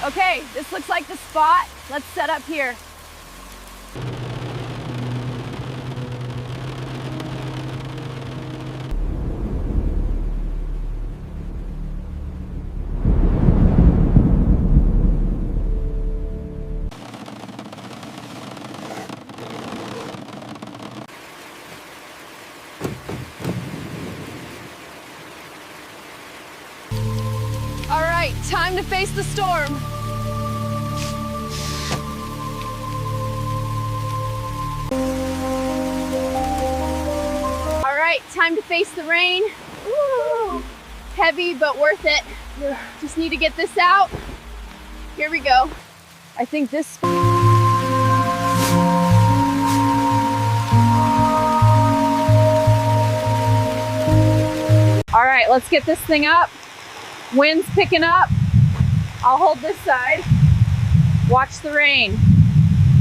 Okay, this looks like the spot. Let's set up here. All right, time to face the storm. All right, time to face the rain. Ooh, heavy, but worth it. Just need to get this out. Here we go. I think this... All right, let's get this thing up. Wind's picking up. I'll hold this side. Watch the rain.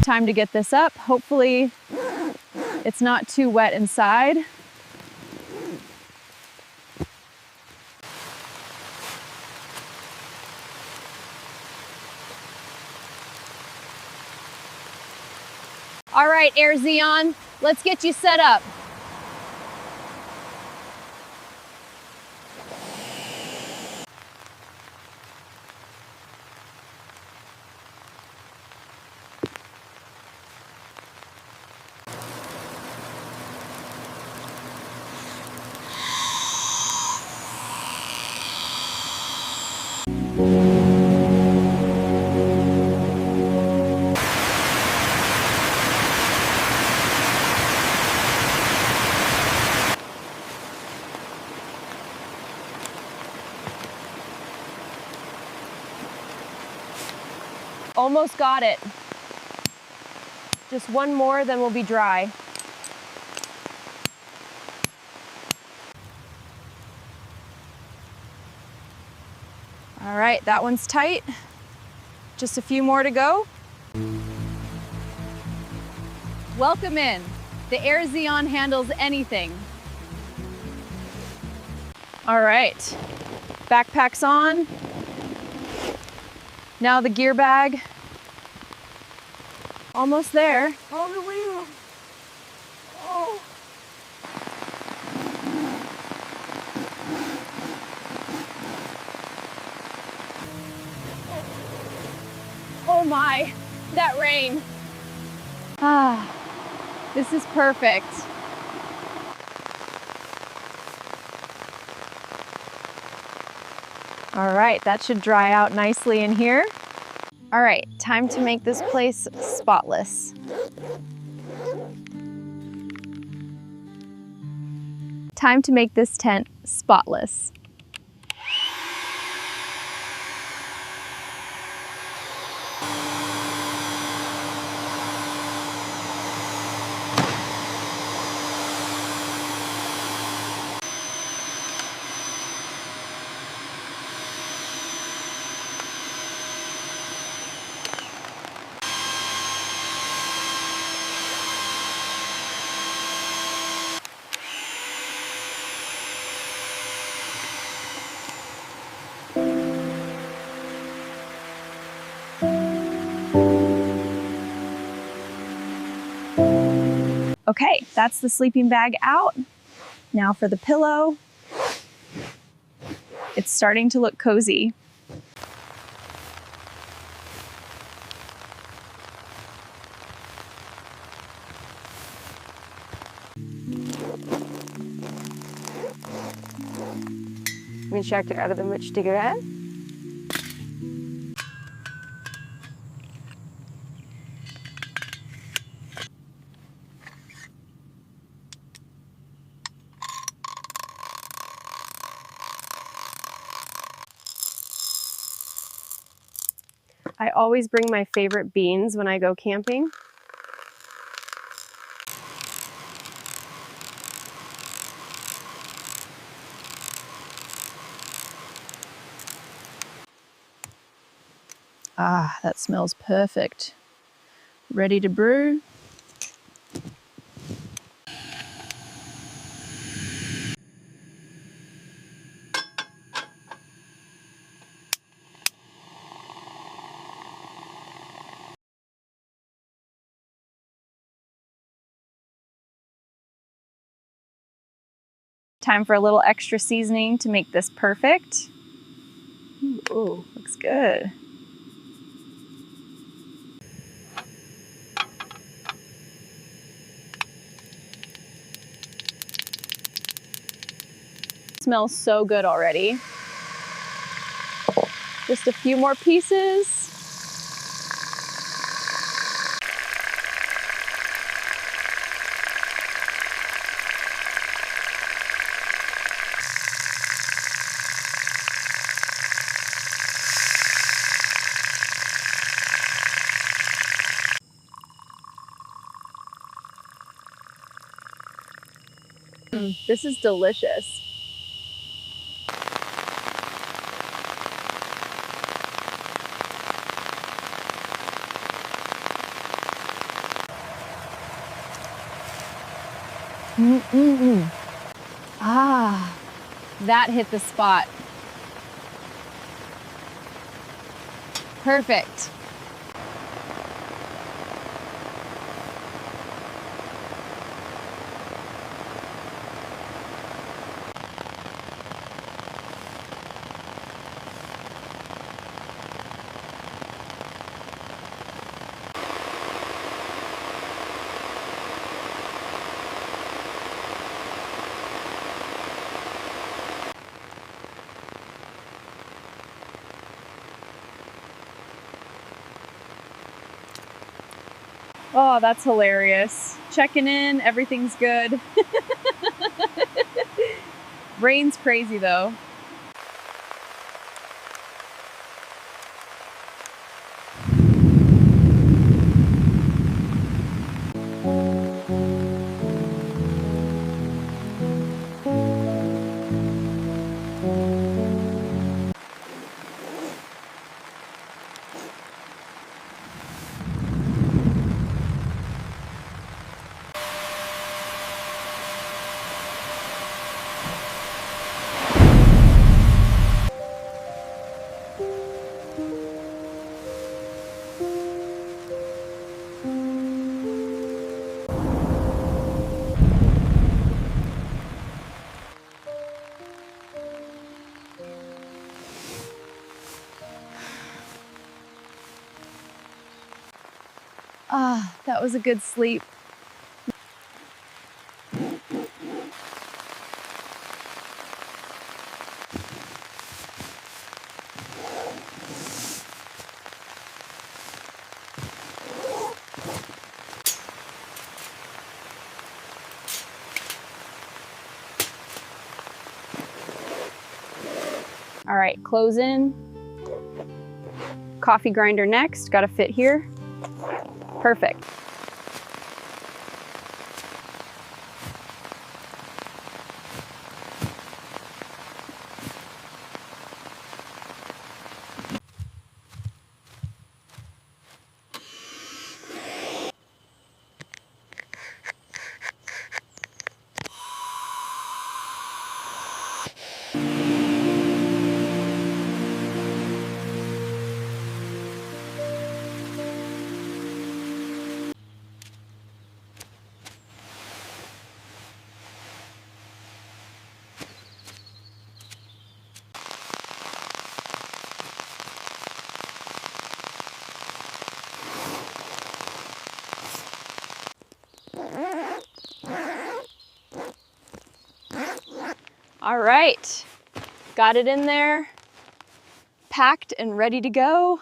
Time to get this up. Hopefully it's not too wet inside. All right, Air Xeon, let's get you set up. Almost got it. Just one more, then we'll be dry. All right, that one's tight. Just a few more to go. Welcome in. The Air Xeon handles anything. All right, backpack's on. Now the gear bag. Almost there. On the wheel. Oh. Oh my, that rain. Ah, this is perfect. All right, that should dry out nicely in here. All right, time to make this place spotless. Time to make this tent spotless. Okay, that's the sleeping bag out. Now for the pillow. It's starting to look cozy. Min şarkı aradım uçtu gören. I always bring my favorite beans when I go camping. Ah, that smells perfect. Ready to brew. Time for a little extra seasoning to make this perfect. Oh, Looks good. Smells so good already. Just a few more pieces. This is delicious. Ah, that hit the spot. Perfect. Oh, that's hilarious. Checking in, everything's good. Rain's crazy though. Ah, that was a good sleep. All right, close in. Coffee grinder next, gotta fit here. Perfect. All right, got it in there, packed and ready to go.